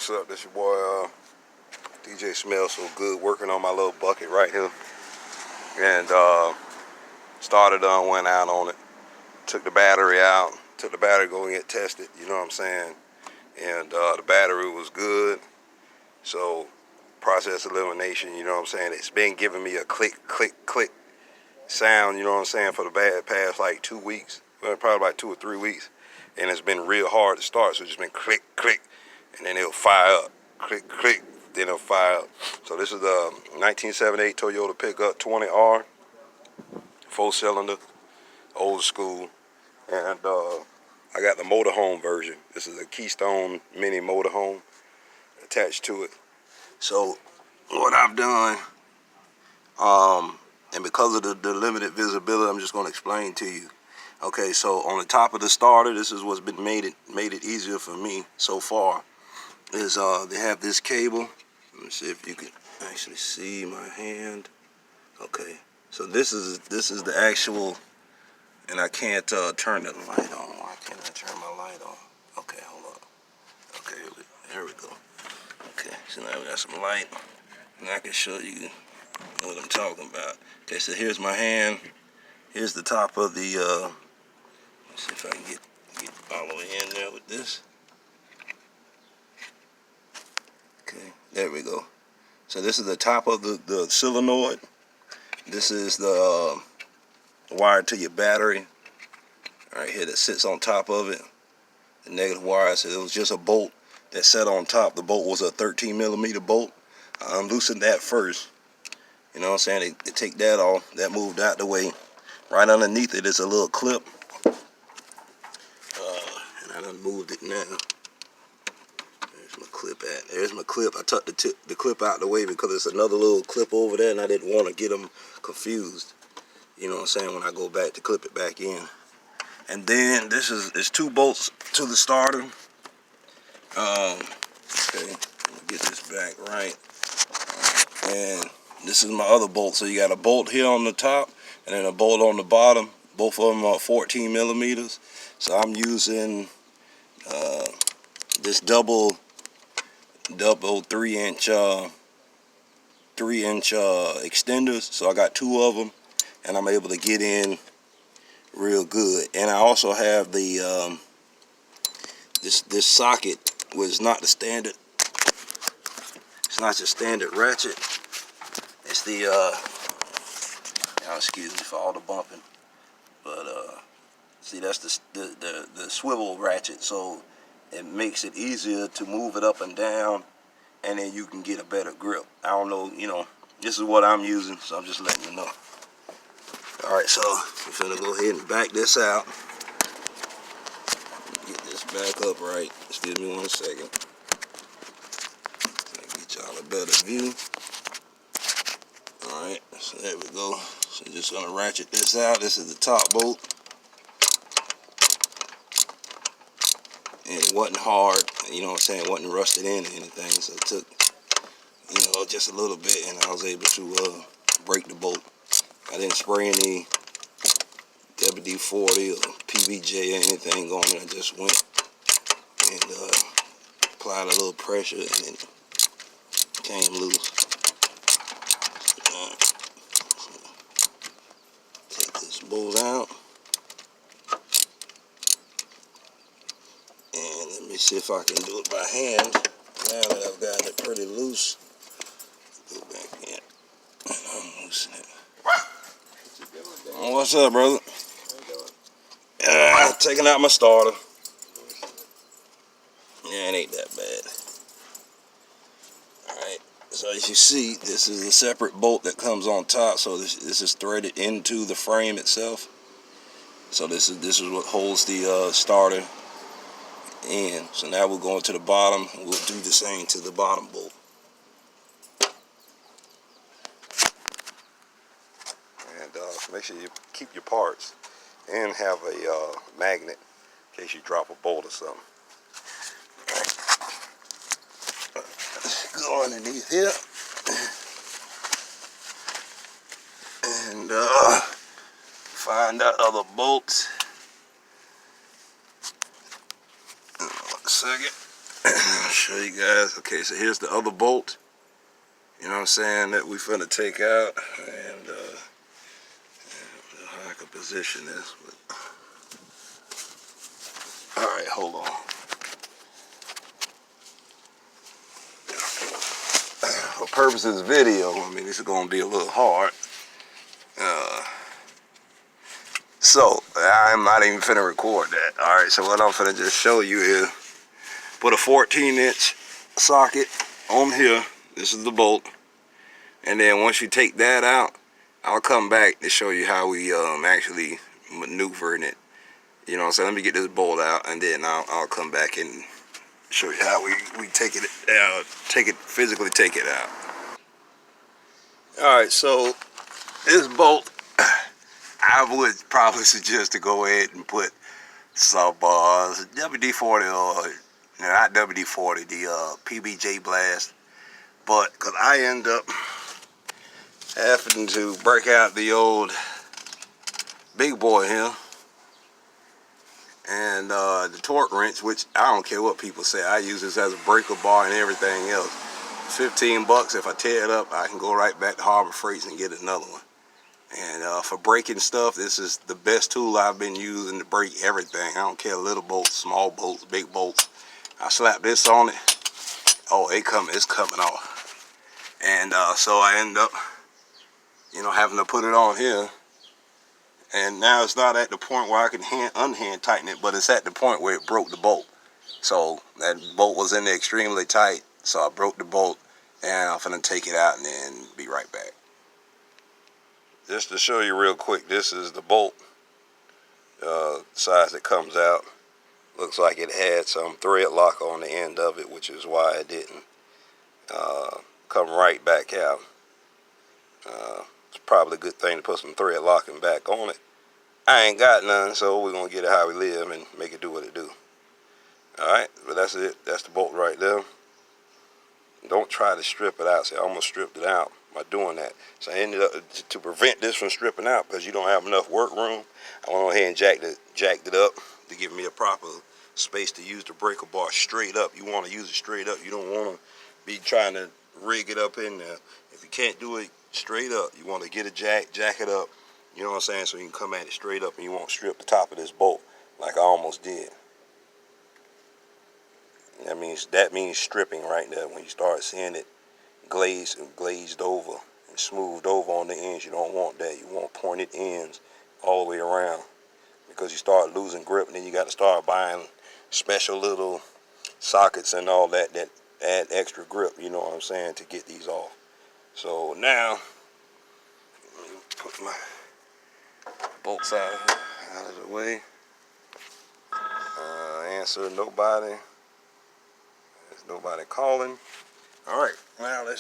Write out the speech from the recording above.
What's up? This your boy DJ Smells So Good, working on my little bucket right here. And went out on it, took the battery out, took the battery go and get tested, you know what I'm saying? And the battery was good. So process elimination, you know what I'm saying? It's been giving me a click, click, click sound, you know what I'm saying, for the past like 2 weeks, well, probably about 2 or 3 weeks. And it's been real hard to start, so it's just been click, click, and then it'll fire up. Click, click, then it'll fire up. So this is the 1978 Toyota pickup 20R, 4-cylinder, old school. And I got the motorhome version. This is a Keystone Mini motorhome attached to it. So what I've done, and because of the limited visibility, I'm just going to explain to you. Okay, so on the top of the starter, this is what's been made it easier for me so far. Is they have this cable. Let me see if you can actually see my hand. Okay, so this is the actual, and I can't turn the light on. Why can't I turn my light on? Okay, hold on. Okay, there we go. Okay, so now we got some light, and I can show you what I'm talking about. Okay, so here's my hand. Here's the top of the. Let's see if I can get all the way in there with this. Okay, there we go. So this is the top of the solenoid. This is the wire to your battery right here that sits on top of it. The negative wire. So it was just a bolt that sat on top. The bolt was a 13mm bolt. I unloosened that first. You know what I'm saying? They take that off. That moved out the way. Right underneath it is a little clip. And I done moved it now. There's my clip at. There's my clip. I took the clip out the way because there's another little clip over there, and I didn't want to get them confused. You know what I'm saying? When I go back to clip it back in. And then it's 2 bolts to the starter. Okay, let me get this back right. And this is my other bolt. So you got a bolt here on the top, and then a bolt on the bottom. Both of them are 14mm. So I'm using this double 3-inch extenders. So I got 2 of them, and I'm able to get in real good. And I also have the this socket was not the standard. It's not your standard ratchet. It's the excuse me for all the bumping, but see, that's the swivel ratchet. So it makes it easier to move it up and down, and then you can get a better grip. I don't know, you know, this is what I'm using, so I'm just letting you know. Alright, so I'm gonna go ahead and back this out. Get this back up right. Excuse me 1 second. Get y'all a better view. Alright, so there we go. So just gonna ratchet this out. This is the top bolt. And it wasn't hard, you know what I'm saying, it wasn't rusted in or anything, so it took, you know, just a little bit, and I was able to break the bolt. I didn't spray any WD-40 or PVJ or anything on it. I just went and applied a little pressure, and it came loose. Take this bolt out. And let me see if I can do it by hand. Now that I've gotten it pretty loose, go back in and unloosen it. What's up, brother? Taking out my starter. Yeah, it ain't that bad. Alright, so as you see, this is a separate bolt that comes on top. So this is threaded into the frame itself. So this is what holds the starter in. So now we're going to the bottom. We'll do the same to the bottom bolt. And make sure you keep your parts and have a magnet in case you drop a bolt or something. Right. Go underneath here and find that other bolt. 1 second. I'll show you guys. Okay, so here's the other bolt. You know what I'm saying, that we finna take out. And I don't know how I can position this. But... Alright, hold on. For purposes of this video, I mean, this is gonna be a little hard. So I'm not even finna record that. Alright, so what I'm finna just show you is put a 14-inch socket on here. This is the bolt. And then once you take that out, I'll come back to show you how we actually maneuvering it. You know what I'm saying? Let me get this bolt out, and then I'll come back and show you how we take it out, physically take it out. Alright, so this bolt, I would probably suggest to go ahead and put some WD-40 or not WD-40, the PBJ blast. But because I end up having to break out the old big boy here and the torque wrench, which I don't care what people say, I use this as a breaker bar and everything else. 15 bucks. If I tear it up, I can go right back to Harbor Freights and get another one. And for breaking stuff, this is the best tool I've been using to break everything. I don't care, little bolts, small bolts, big bolts. I slap this on it. Oh, it's coming off. And so I end up, having to put it on here. And now it's not at the point where I can unhand tighten it, but it's at the point where it broke the bolt. So that bolt was in there extremely tight, so I broke the bolt, and I'm gonna take it out and then be right back. Just to show you real quick, this is the bolt size that comes out. Looks like it had some thread lock on the end of it, which is why it didn't come right back out. It's probably a good thing to put some thread locking back on it. I ain't got none, so we're gonna get it how we live and make it do what it do. Alright, but that's it. That's the bolt right there. Don't try to strip it out. See, I almost stripped it out by doing that. So I ended up, to prevent this from stripping out, because you don't have enough work room, I went ahead and jacked it up to give me a proper space to use the breaker bar straight up. You want to use it straight up. You don't want to be trying to rig it up in there. If you can't do it straight up, you want to get a jack it up, you know what I'm saying, so you can come at it straight up and you won't strip the top of this bolt like I almost did. That means stripping right there. When you start seeing it glazed over and smoothed over on the ends, you don't want that. You want pointed ends all the way around, because you start losing grip, and then you got to start buying special little sockets and all that add extra grip, you know what I'm saying, to get these off. So now, let me put my bolts out of the way. Answer nobody. There's nobody calling. All right, now let's